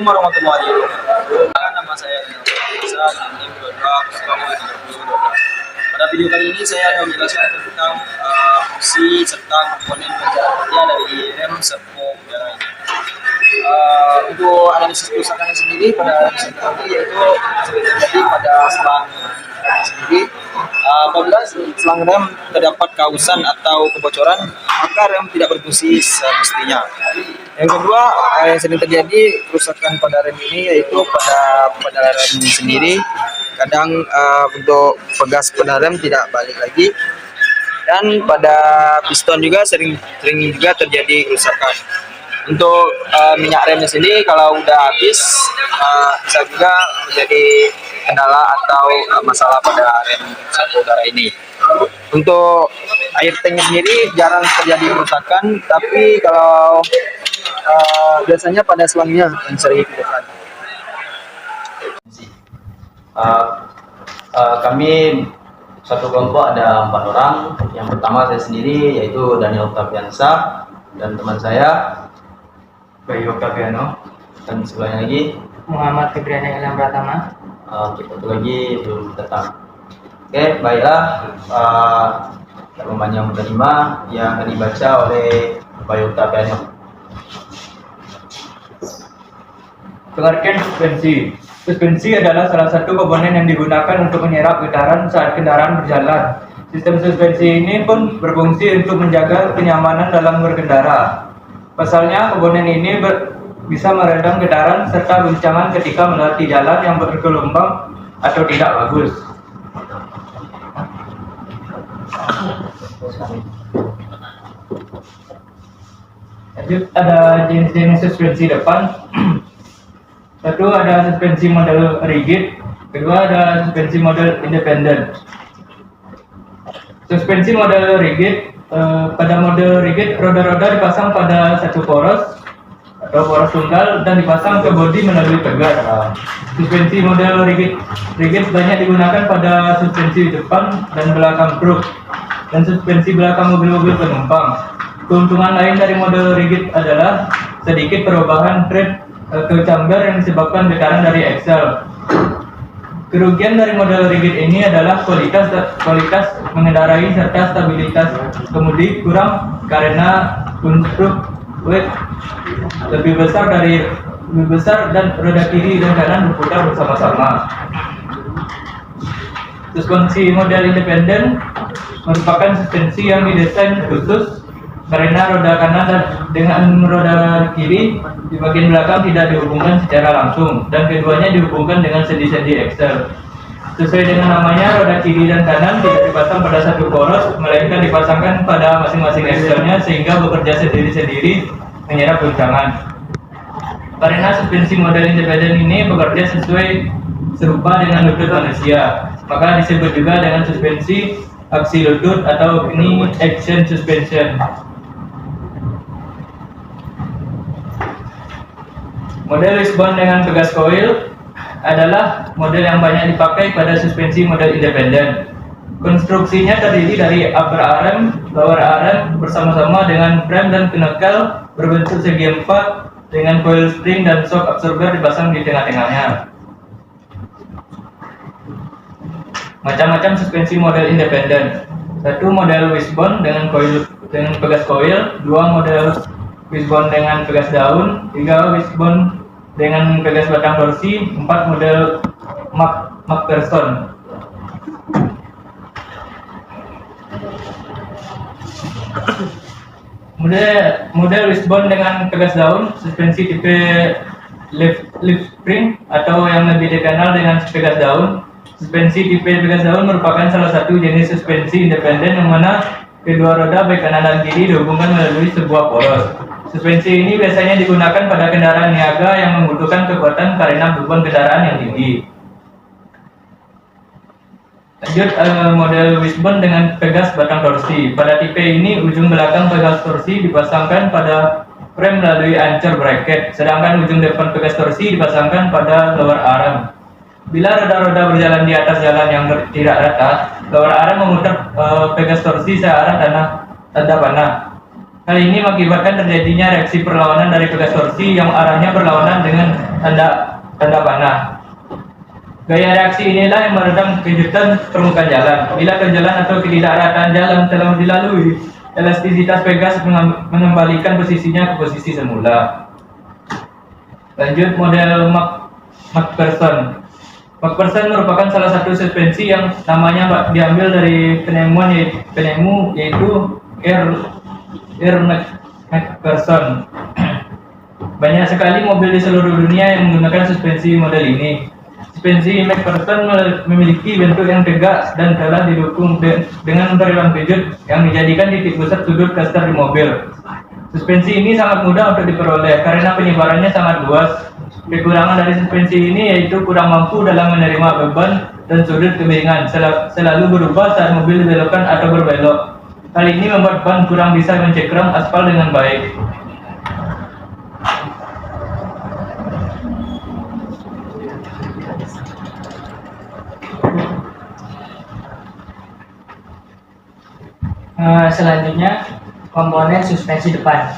warahmatullahi wabarakatuh. Nama saya Bisa dan ini program Pada video kali ini saya akan menjelaskan tentang fungsi serta komponen penjara dari rem servo udara ini. Untuk analisis kerusakannya sendiri pada analisis kami yaitu terjadi pada selang rem sendiri. Apabila selang rem terdapat kausan atau kebocoran, maka rem tidak berfungsi semestinya. Yang kedua, yang sering terjadi kerusakan pada rem ini yaitu pada rem sendiri. Kadang untuk pegas pada rem tidak balik lagi, dan pada piston juga sering juga terjadi kerusakan. Untuk minyak remnya sendiri kalau udah habis bisa juga menjadi kendala atau masalah pada rem servo udara ini. Untuk air tanknya sendiri jarang terjadi kerusakan, tapi kalau biasanya pada selangnya yang sering kerusakan. Kami satu kelompok ada 4 orang. Yang pertama saya sendiri yaitu Daniel Octaviansa, dan teman saya Bayu Octaviano, dan sebelahnya lagi Muhammad Fibriana Ilham Pratama. Satu lagi belum datang. Oke, baiklah. Rumusan yang kelima yang akan dibaca oleh Bayu Octaviano. Pengertian suspensi. Suspensi adalah salah satu komponen yang digunakan untuk menyerap getaran saat kendaraan berjalan. Sistem suspensi ini pun berfungsi untuk menjaga kenyamanan dalam berkendara. Pasalnya, komponen ini bisa meredam getaran serta guncangan ketika melewati jalan yang bergelombang atau tidak bagus. Lanjut, ada jenis-jenis suspensi depan. Satu, ada suspensi model rigid. Kedua, ada suspensi model independen. Suspensi model rigid, pada model rigid roda-roda dipasang pada satu poros atau poros tunggal dan dipasang ke bodi melalui pegat. Suspensi model rigid banyak digunakan pada suspensi depan dan belakang truk dan suspensi belakang mobil-mobil penumpang. Keuntungan lain dari model rigid adalah sedikit perubahan thread ke chamber yang disebabkan getaran dari axle. Kerugian dari model rigid ini adalah kualitas mengendarai serta stabilitas kemudi kurang karena konstruk weight lebih besar dan roda kiri dan kanan berputar bersama-sama. Suspensi model independen merupakan suspensi yang didesain khusus karena roda kanan dengan roda kiri di bagian belakang tidak dihubungkan secara langsung dan keduanya dihubungkan dengan sendi-sendi axle. Sesuai dengan namanya, roda kiri dan kanan tidak dipasang pada satu poros, melainkan dipasangkan pada masing-masing axle-nya sehingga bekerja sendiri-sendiri menyerap guncangan. Karena suspensi model independen ini bekerja serupa dengan lutut manusia, maka disebut juga dengan suspensi aksi lutut atau knee action suspension. Model wishbone dengan pegas coil adalah model yang banyak dipakai pada suspensi model independen. Konstruksinya terdiri dari upper arm, lower arm bersama-sama dengan frame dan knuckle berbentuk segi 4 dengan coil spring dan shock absorber dipasang di tengah-tengahnya. Macam-macam suspensi model independen. 1 model wishbone dengan pegas coil, 2 model wishbone dengan pegas daun, 3 wishbone dengan pegas batang torsi, 4 model McPherson. Model wishbone dengan pegas daun, suspensi tipe leaf spring atau yang lebih dikenal dengan pegas daun. Suspensi tipe pegas daun merupakan salah satu jenis suspensi independen yang mana kedua roda baik kanan dan kiri dihubungkan melalui sebuah poros. Suspensi ini biasanya digunakan pada kendaraan niaga yang membutuhkan kekuatan karena beban kendaraan yang tinggi. Lanjut, model wishbone dengan pegas batang torsi. Pada tipe ini, ujung belakang pegas torsi dipasangkan pada frame melalui ancur bracket, sedangkan ujung depan pegas torsi dipasangkan pada lower arm. Bila roda-roda berjalan di atas jalan yang tidak rata, lower arm memutar pegas torsi searah tanda panah. Hal ini mengakibatkan terjadinya reaksi perlawanan dari pegas torsi yang arahnya berlawanan dengan tanda panah. Gaya reaksi inilah yang meredam kejutan permukaan jalan. Bila ke jalan atau ketidakrataan jalan telah dilalui, elastisitas pegas mengembalikan posisinya ke posisi semula. Lanjut model McPherson. McPherson merupakan salah satu suspensi yang namanya diambil dari penemu yaitu R. McPherson. Banyak sekali mobil di seluruh dunia yang menggunakan suspensi model ini. Suspensi McPherson memiliki bentuk yang tegak dan telah didukung dengan rem kejut yang dijadikan titik pusat sudut caster di mobil. Suspensi ini sangat mudah untuk diperoleh karena penyebarannya sangat luas. Kekurangan dari suspensi ini yaitu kurang mampu dalam menerima beban dan sudut kemiringan, selalu berubah saat mobil dibelokkan atau berbelok. Hal ini membuat ban kurang bisa mencengkram aspal dengan baik. Selanjutnya komponen suspensi depan.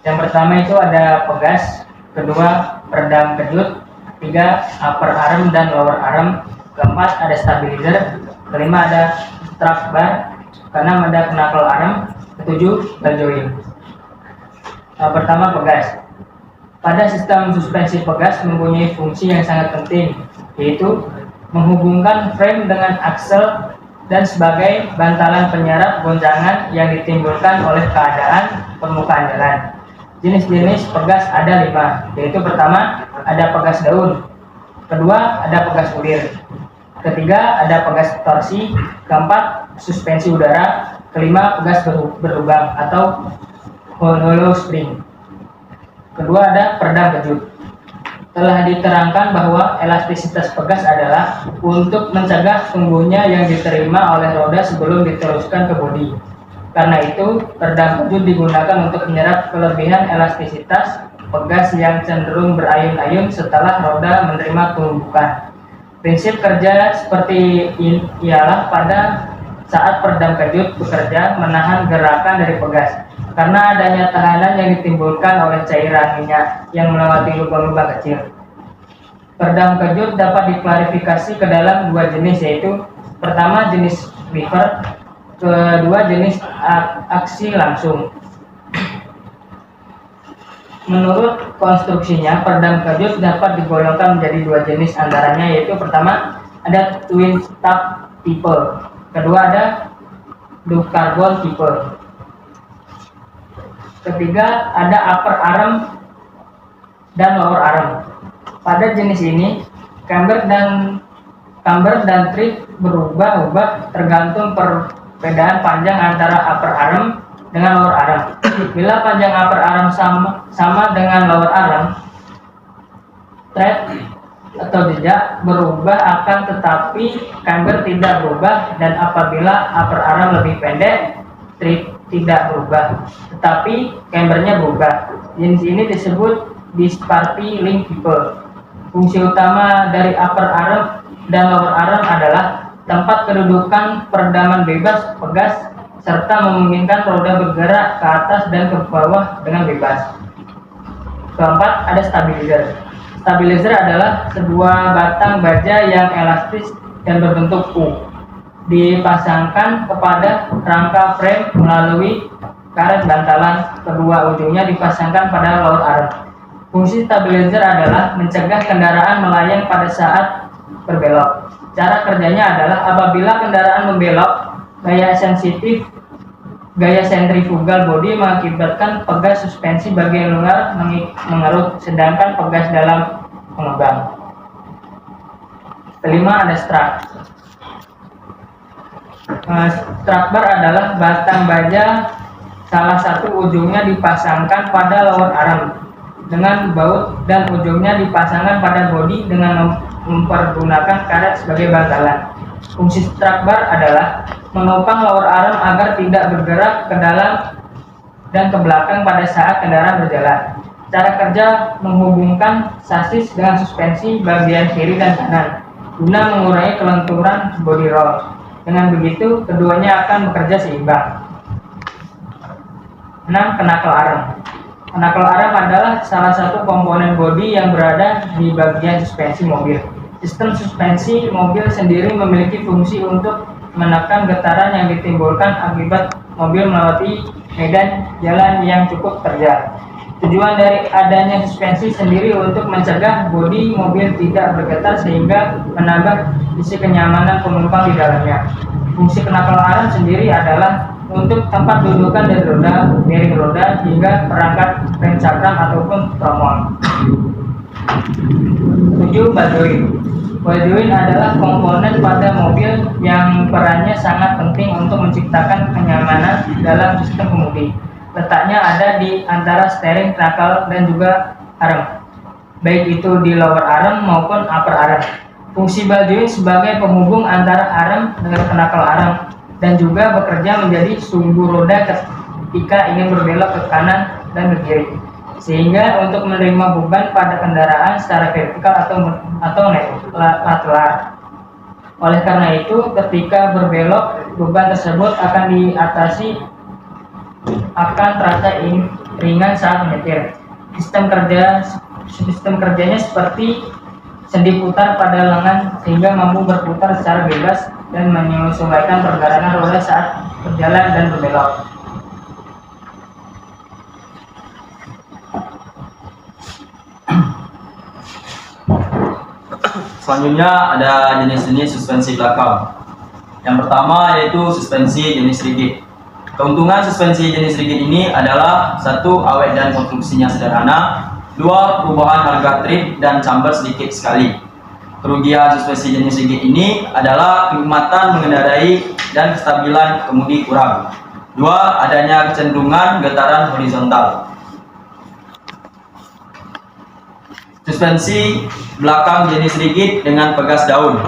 Yang pertama itu ada pegas, kedua peredam kejut, ketiga upper arm dan lower arm, keempat ada stabilizer, kelima ada strap bar, keenam ada knuckle arm, ketujuh ball joint. Pertama pegas. Pada sistem suspensi pegas mempunyai fungsi yang sangat penting, yaitu menghubungkan frame dengan aksel dan sebagai bantalan penyerap goncangan yang ditimbulkan oleh keadaan permukaan jalan. Jenis-jenis pegas ada 5, yaitu pertama ada pegas daun, kedua ada pegas ulir, ketiga ada pegas torsi, keempat suspensi udara, kelima pegas berlubang atau hollow spring, kedua ada peredam kejut. Telah diterangkan bahwa elastisitas pegas adalah untuk mencegah tumbuhnya yang diterima oleh roda sebelum diteruskan ke bodi. Karena itu, peredam kejut digunakan untuk menyerap kelebihan elastisitas pegas yang cenderung berayun-ayun setelah roda menerima tumbukan. Prinsip kerja seperti ini ialah pada saat peredam kejut bekerja menahan gerakan dari pegas karena adanya tekanan yang ditimbulkan oleh cairan minyak yang melewati lubang-lubang kecil. Peredam kejut dapat diklarifikasi ke dalam 2 jenis, yaitu pertama jenis lever, kedua jenis aksi langsung. Menurut konstruksinya, peredam kejut dapat digolongkan menjadi 2 jenis, antaranya yaitu pertama ada twin stab tipe, kedua ada ducarbon tipe. Ketiga ada upper arm dan lower arm. Pada jenis ini camber dan trip berubah-ubah tergantung perbedaan panjang antara upper arm dengan lower arm. Bila panjang upper arm sama dengan lower arm, thread atau jejak berubah akan tetapi camber tidak berubah, dan apabila upper arm lebih pendek, trip tidak berubah, tetapi cambernya berubah. Jenis ini disebut disparity link tipe. Fungsi utama dari upper arm dan lower arm adalah tempat kedudukan peredaman bebas pegas serta memungkinkan roda bergerak ke atas dan ke bawah dengan bebas. Keempat, ada stabilizer. Stabilizer adalah sebuah batang baja yang elastis dan berbentuk U, dipasangkan kepada rangka frame melalui karet bantalan, kedua ujungnya dipasangkan pada lower arm. Fungsi stabilizer adalah mencegah kendaraan melayang pada saat berbelok. Cara kerjanya adalah apabila kendaraan membelok, gaya sentrifugal bodi mengakibatkan pegas suspensi bagian luar mengerut, sedangkan pegas dalam mengembang. Kelima, ada strut. Strut bar adalah batang baja, salah satu ujungnya dipasangkan pada lower arm dengan baut dan ujungnya dipasangkan pada bodi dengan mempergunakan karet sebagai bantalan. Fungsi strut bar adalah menopang lower arm agar tidak bergerak ke dalam dan ke belakang pada saat kendaraan berjalan. Cara kerja menghubungkan sasis dengan suspensi bagian kiri dan kanan guna mengurangi kelenturan body roll. Dengan begitu, keduanya akan bekerja seimbang. 6. Knuckle arm. Knuckle arm adalah salah satu komponen bodi yang berada di bagian suspensi mobil. Sistem suspensi mobil sendiri memiliki fungsi untuk menekan getaran yang ditimbulkan akibat mobil melewati medan jalan yang cukup terjal. Tujuan dari adanya suspensi sendiri untuk mencegah bodi mobil tidak bergetar sehingga menambah sisi kenyamanan penumpang di dalamnya. Fungsi knuckle arm sendiri adalah untuk tempat dudukan dari roda, miring roda, hingga perangkat rem cakram ataupun tromol. 7. Ball joint. Ball joint adalah komponen pada mobil yang perannya sangat penting untuk menciptakan kenyamanan dalam sistem kemudi. Letaknya ada di antara steering, knuckle, dan juga arm, baik itu di lower arm maupun upper arm. Fungsi ball joint sebagai penghubung antara arm dengan knuckle arm dan juga bekerja menjadi sumbu roda ketika ingin berbelok ke kanan dan ke kiri, sehingga untuk menerima beban pada kendaraan secara vertikal atau lateral. Oleh karena itu, ketika berbelok, beban tersebut akan terasa ringan saat menyetir. Sistem kerjanya seperti sendi putar pada lengan sehingga mampu berputar secara bebas dan menyesuaikan pergerakan roda saat berjalan dan berbelok. Selanjutnya ada jenis-jenis suspensi belakang. Yang pertama yaitu suspensi jenis rigid. Keuntungan suspensi jenis rigid ini adalah: 1. Awet dan konstruksinya sederhana. 2. Perubahan harga trip dan chamber sedikit sekali. Kerugian suspensi jenis rigid ini adalah kenikmatan mengendarai dan kestabilan kemudi kurang. 2. Adanya kecenderungan getaran horizontal. Suspensi belakang jenis rigid dengan pegas daun.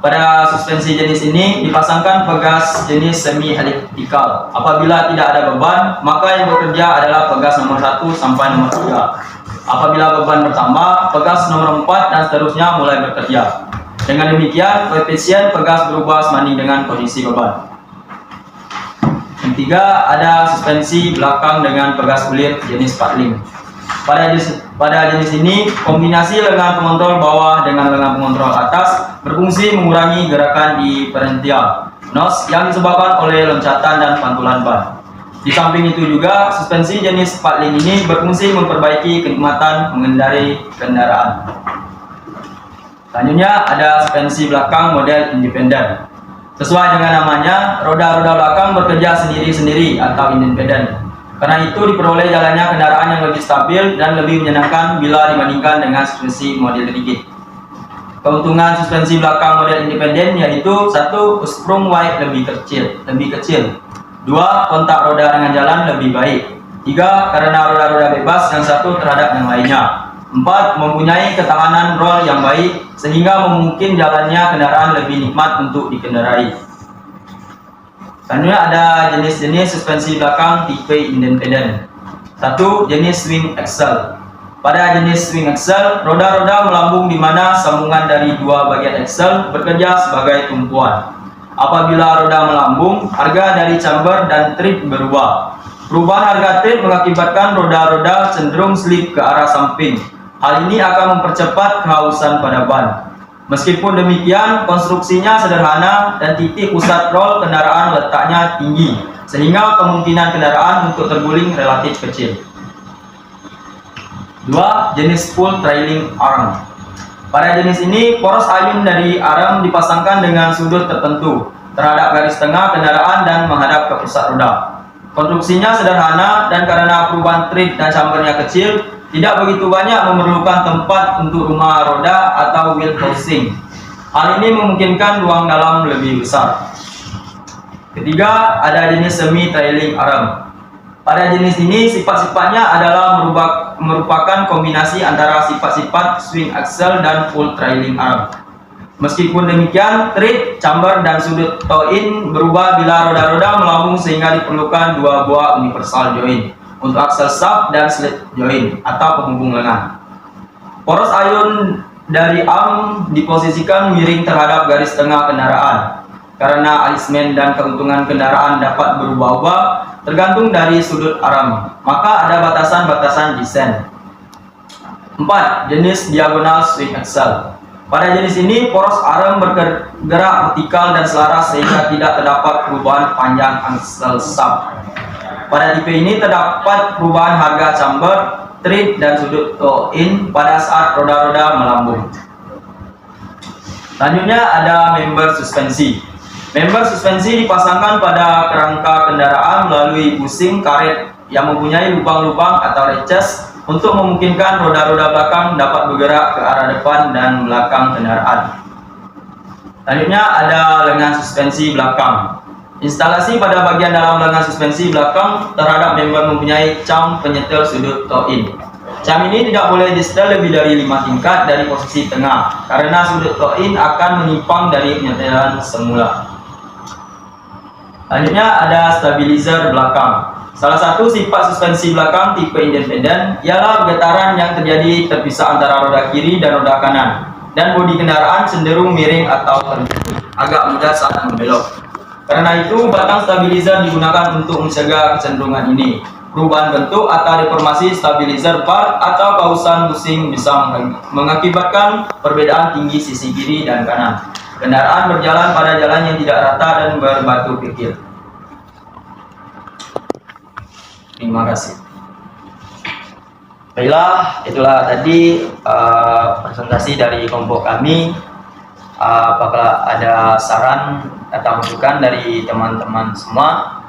Pada suspensi jenis ini dipasangkan pegas jenis semi elliptical. Apabila tidak ada beban, maka yang bekerja adalah pegas nomor 1 sampai nomor 3. Apabila beban bertambah, pegas nomor 4 dan seterusnya mulai bekerja. Dengan demikian, koefisien pegas berubah sebanding dengan kondisi beban. Yang 3, ada suspensi belakang dengan pegas kulit jenis Patling. Pada jenis ini, kombinasi lengan pengontrol bawah dengan lengan pengontrol atas berfungsi mengurangi gerakan diferensial nose yang disebabkan oleh loncatan dan pantulan ban. Di samping itu juga, suspensi jenis Patling ini berfungsi memperbaiki kenikmatan mengendarai kendaraan. Selanjutnya ada suspensi belakang model independen. Sesuai dengan namanya, roda-roda belakang bekerja sendiri-sendiri atau independen. Karena itu diperoleh jalannya kendaraan yang lebih stabil dan lebih menyenangkan bila dibandingkan dengan suspensi model rigid. Keuntungan suspensi belakang model independen yaitu: 1. Sprung weight lebih kecil. 2. Kontak roda dengan jalan lebih baik. 3. Karena roda-roda bebas yang satu terhadap yang lainnya. 4. Mempunyai ketahanan roll yang baik sehingga memungkinkan jalannya kendaraan lebih nikmat untuk dikendarai. Selanjutnya ada jenis-jenis suspensi belakang tipe independen. 1. Jenis swing axle. Pada jenis swing axle, roda-roda melambung di mana sambungan dari dua bagian axle bekerja sebagai tumpuan. Apabila roda melambung, harga dari chamber dan trip berubah. Perubahan harga trip mengakibatkan roda-roda cenderung slip ke arah samping. Hal ini akan mempercepat kehausan pada ban. Meskipun demikian, konstruksinya sederhana dan titik pusat roll kendaraan letaknya tinggi, sehingga kemungkinan kendaraan untuk terguling relatif kecil. 2. Jenis full trailing arm. Pada jenis ini, poros ayun dari arm dipasangkan dengan sudut tertentu terhadap garis tengah kendaraan dan menghadap ke pusat roda. Konstruksinya sederhana dan karena perubahan trip dan chambernya kecil, tidak begitu banyak memerlukan tempat untuk rumah roda atau wheel housing. Hal ini memungkinkan ruang dalam lebih besar. Ketiga, ada jenis semi trailing arm. Pada jenis ini, sifat-sifatnya adalah merupakan kombinasi antara sifat-sifat swing axle dan full trailing arm. Meskipun demikian, trip, chamber, dan sudut toe-in berubah bila roda-roda melambung sehingga diperlukan dua buah universal joint untuk axle shaft dan slip joint atau penghubung lengan. Poros ayun dari arm diposisikan miring terhadap garis tengah kendaraan. karena alismen dan keuntungan kendaraan dapat berubah-ubah tergantung dari sudut arah. Maka ada batasan-batasan desain. 4. Jenis diagonal swing axle. Pada jenis ini, poros arm bergerak vertikal dan selaras sehingga tidak terdapat perubahan panjang axle sub. Pada tipe ini terdapat perubahan harga chamber, tread, dan sudut toe-in pada saat roda-roda melambung. Selanjutnya ada member suspensi. Member suspensi dipasangkan pada kerangka kendaraan melalui busing karet yang mempunyai lubang-lubang atau latches untuk memungkinkan roda-roda belakang dapat bergerak ke arah depan dan belakang kendaraan. Selanjutnya ada lengan suspensi belakang. Instalasi pada bagian dalam lengan suspensi belakang terhadap member mempunyai cam penyetel sudut toe-in. Cam ini tidak boleh disetel lebih dari 5 tingkat dari posisi tengah karena sudut toe-in akan menyimpang dari penyetelan semula. Selanjutnya ada stabilizer belakang. Salah satu sifat suspensi belakang tipe independen ialah getaran yang terjadi terpisah antara roda kiri dan roda kanan, dan bodi kendaraan cenderung miring atau terjun, agak mudah saat membelok. Karena itu, batang stabilizer digunakan untuk mencegah kecenderungan ini. Perubahan bentuk atau deformasi stabilizer bar atau pausan busing bisa mengakibatkan perbedaan tinggi sisi kiri dan kanan. Kendaraan berjalan pada jalan yang tidak rata dan berbatu kerikil. Terima kasih. Baiklah, itulah tadi presentasi dari kelompok kami. Apakah ada saran atau masukan dari teman-teman semua?